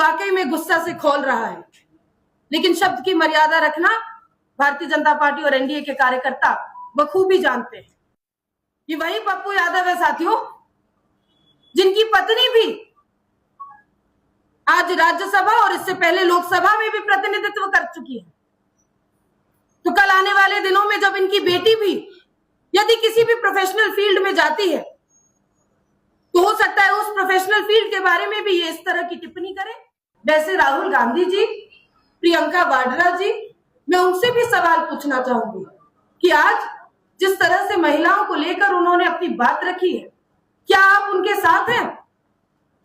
वाकई में गुस्सा से खोल रहा है, लेकिन शब्द की मर्यादा रखना भारतीय जनता पार्टी और एनडीए के कार्यकर्ता बखूबी जानते हैं। ये वही पप्पू यादव है साथियों, जिनकी पत्नी भी आज राज्यसभा और इससे पहले लोकसभा में भी प्रतिनिधित्व कर चुकी है। तो कल आने वाले दिनों में जब इनकी बेटी भी यदि किसी भी प्रोफेशनल फील्ड में जाती है, तो हो सकता है उस प्रोफेशनल फील्ड के बारे में भी ये इस तरह की टिप्पणी करे। वैसे राहुल गांधी जी, प्रियंका वाड्रा जी, मैं उनसे भी सवाल पूछना चाहूंगी कि आज जिस तरह से महिलाओं को लेकर उन्होंने अपनी बात रखी है, क्या आप उनके साथ हैं?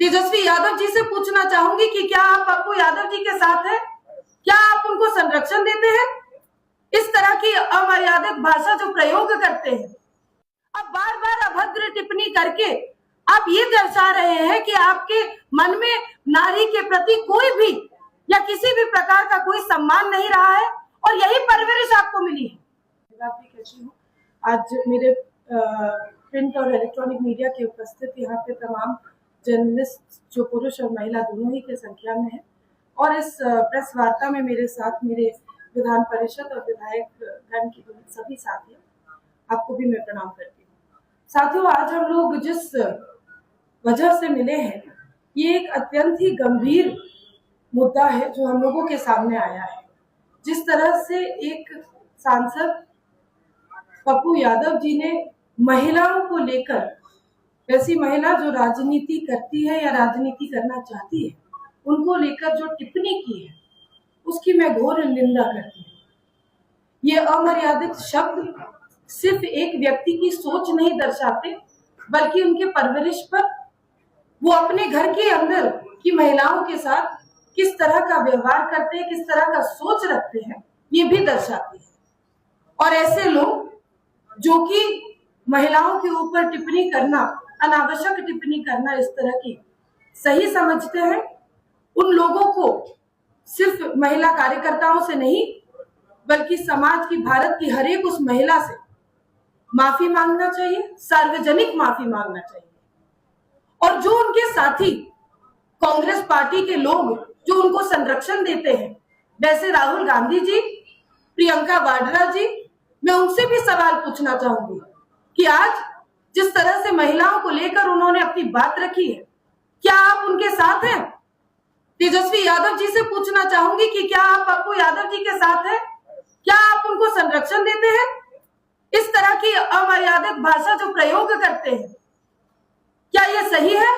तेजस्वी यादव जी से पूछना चाहूंगी कि क्या आप पप्पू यादव जी के साथ हैं? क्या आप उनको संरक्षण देते हैं? इस तरह की अमर्यादित भाषा जो प्रयोग करते हैं, अब बार बार अभद्र टिप्पणी करके आप ये दर्शा रहे हैं कि आपके मन में नारी के प्रति कोई भी या किसी भी प्रकार का कोई सम्मान नहीं रहा है और यही परवरिश आपको मिली है। आज मेरे प्रिंट और इलेक्ट्रॉनिक मीडिया के उपस्थित यहाँ पे तमाम जर्नलिस्ट जो पुरुष और महिला दोनों ही के संख्या में है, और इस प्रेस वार्ता में मेरे साथ मेरे विधान परिषद और विधायक गण की सभी साथी, आपको भी मैं प्रणाम करती हूँ। साथियों, आज हम लोग जिस वजह से मिले हैं, ये एक अत्यंत ही गंभीर मुद्दा है जो हम लोगों के सामने आया है। जिस तरह से एक सांसद पप्पू यादव जी ने महिलाओं को लेकर, वैसी महिला जो राजनीति करती है या राजनीति करना चाहती है, उनको लेकर जो टिप्पणी की है, उसकी मैं घोर निंदा करती हूँ। ये अमर्यादित शब्द सिर्फ एक व्यक्ति की सोच नहीं दर्शाते, बल्कि उनके परवरिश पर, वो अपने घर के अंदर की महिलाओं के साथ किस तरह का व्यवहार करते हैं, किस तरह का सोच रखते हैं, ये भी दर्शाते हैं। और ऐसे लोग जो कि महिलाओं के ऊपर टिप्पणी करना, अनावश्यक टिप्पणी करना इस तरह की सही समझते हैं, उन लोगों को सिर्फ महिला कार्यकर्ताओं से नहीं, बल्कि समाज की, भारत की हर एक उस महिला से माफी मांगना चाहिए, सार्वजनिक माफी मांगना चाहिए। और जो उनके साथी कांग्रेस पार्टी के लोग जो उनको संरक्षण देते हैं, वैसे राहुल गांधी जी, प्रियंका वाड्रा जी, मैं उनसे भी सवाल पूछना चाहूंगी कि आज जिस तरह से महिलाओं को लेकर उन्होंने अपनी बात रखी है, क्या आप उनके साथ हैं? तेजस्वी यादव जी से पूछना चाहूंगी कि क्या आप पप्पू यादव जी के साथ हैं? क्या आप उनको संरक्षण देते हैं? इस तरह की अमर्यादित भाषा जो प्रयोग करते हैं, क्या ये सही है?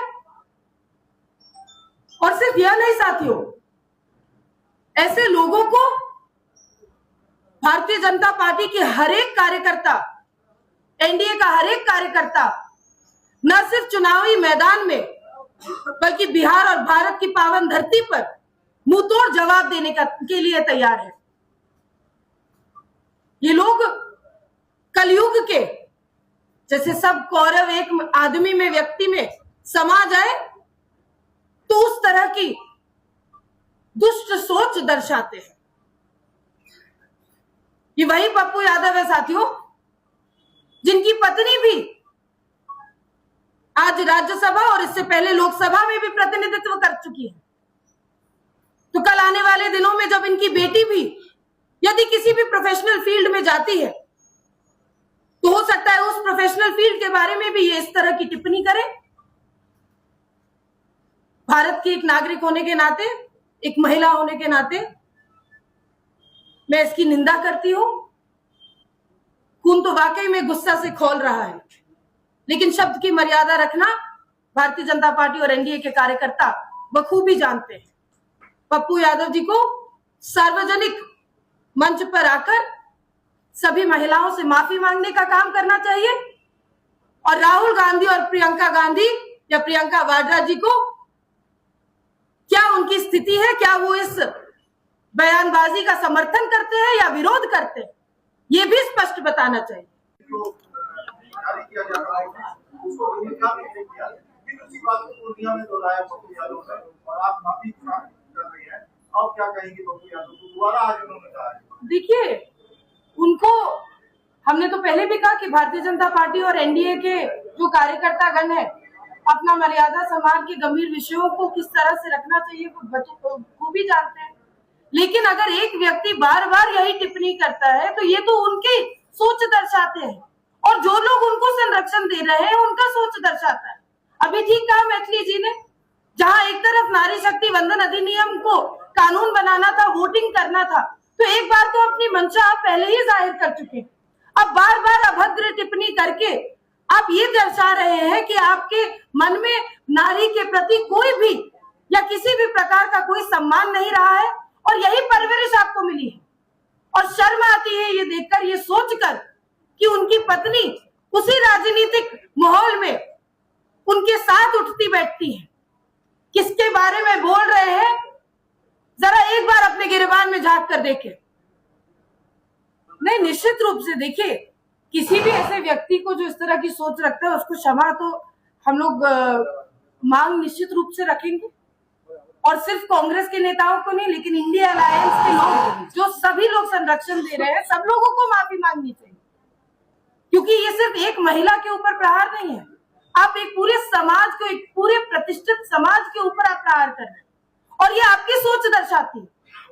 और सिर्फ यह नहीं साथियों, ऐसे लोगों को भारतीय जनता पार्टी के हर एक कार्यकर्ता, एनडीए का हर एक कार्यकर्ता न सिर्फ चुनावी मैदान में, बल्कि बिहार और भारत की पावन धरती पर मुंहतोड़ जवाब देने के लिए तैयार है। ये लोग कलयुग के जैसे सब कौरव एक आदमी में, व्यक्ति में समा जाए, तो उस तरह की दुष्ट सोच दर्शाते हैं। ये वही पप्पू यादव है साथियों, जिनकी पत्नी भी आज राज्यसभा और इससे पहले लोकसभा में भी प्रतिनिधित्व कर चुकी है। तो कल आने वाले दिनों में जब इनकी बेटी भी यदि किसी भी प्रोफेशनल फील्ड में जाती है, तो हो सकता है उस प्रोफेशनल फील्ड के बारे में भी ये इस तरह की टिप्पणी करे। भारत की एक नागरिक होने के नाते, एक महिला होने के नाते मैं इसकी निंदा करती हूं। खून तो वाकई में गुस्सा से खोल रहा है, लेकिन शब्द की मर्यादा रखना भारतीय जनता पार्टी और एनडीए के कार्यकर्ता बखूबी जानते हैं। पप्पू यादव जी को सार्वजनिक मंच पर आकर सभी महिलाओं से माफी मांगने का काम करना चाहिए, और राहुल गांधी और प्रियंका गांधी या प्रियंका वाड्रा जी को क्या उनकी स्थिति है, क्या वो इस बयानबाजी का समर्थन करते हैं या विरोध करते हैं, ये भी स्पष्ट बताना चाहिए। देखिए, उनको हमने तो पहले भी कहा कि भारतीय जनता पार्टी और एनडीए के जो कार्यकर्ता गण है, अपना मर्यादा समाज के गंभीर विषयों को किस तरह से रखना चाहिए वो भी जानते हैं। लेकिन अगर एक व्यक्ति बार बार यही टिप्पणी करता है तो ये तो उनकी सोच दर्शाते हैं, और जो लोग उनको संरक्षण दे रहे हैं उनका सोच दर्शाता है। अभी ठीक कहा मैथिली जी ने, जहां एक तरफ नारी शक्ति वंदन अधिनियम को कानून बनाना था, वोटिंग करना था, तो एक बार तो अपनी मंशा आप पहले ही जाहिर कर चुके हैं। अब बार बार अभद्र टिप्पणी करके आप ये दर्शा रहे हैं कि आपके मन में नारी के प्रति कोई भी या किसी भी प्रकार का कोई सम्मान नहीं रहा है, और यही परवरिश आपको मिली है। और शर्म आती है ये देखकर, ये सोचकर कि उनकी पत्नी उसी राजनीतिक माहौल में उनके साथ उठती बैठती है। किसके बारे में बोल रहे हैं, जरा एक बार अपने गिरबान में झांक कर देखें। नहीं, निश्चित रूप से देखिए, किसी भी ऐसे व्यक्ति को जो इस तरह की सोच रखता है उसको क्षमा तो हम लोग मांग निश्चित रूप से रखेंगे, और सिर्फ कांग्रेस के नेताओं को नहीं, लेकिन इंडिया अलायंस के लोग, जो सभी लोग संरक्षण दे रहे हैं, सब लोगों को माफी मांगनी चाहिए। क्योंकि ये सिर्फ एक महिला के ऊपर प्रहार नहीं है, आप एक पूरे समाज को, एक पूरे प्रतिष्ठित समाज के ऊपर आप प्रहार कर रहे हैं, और ये आपकी सोच दर्शाती है।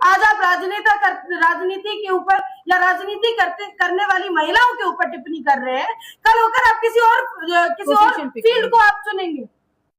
आज आप राजनीति के ऊपर या राजनीति करने वाली महिलाओं के ऊपर टिप्पणी कर रहे हैं, कल होकर आप किसी और फील्ड को आप चुनेंगे।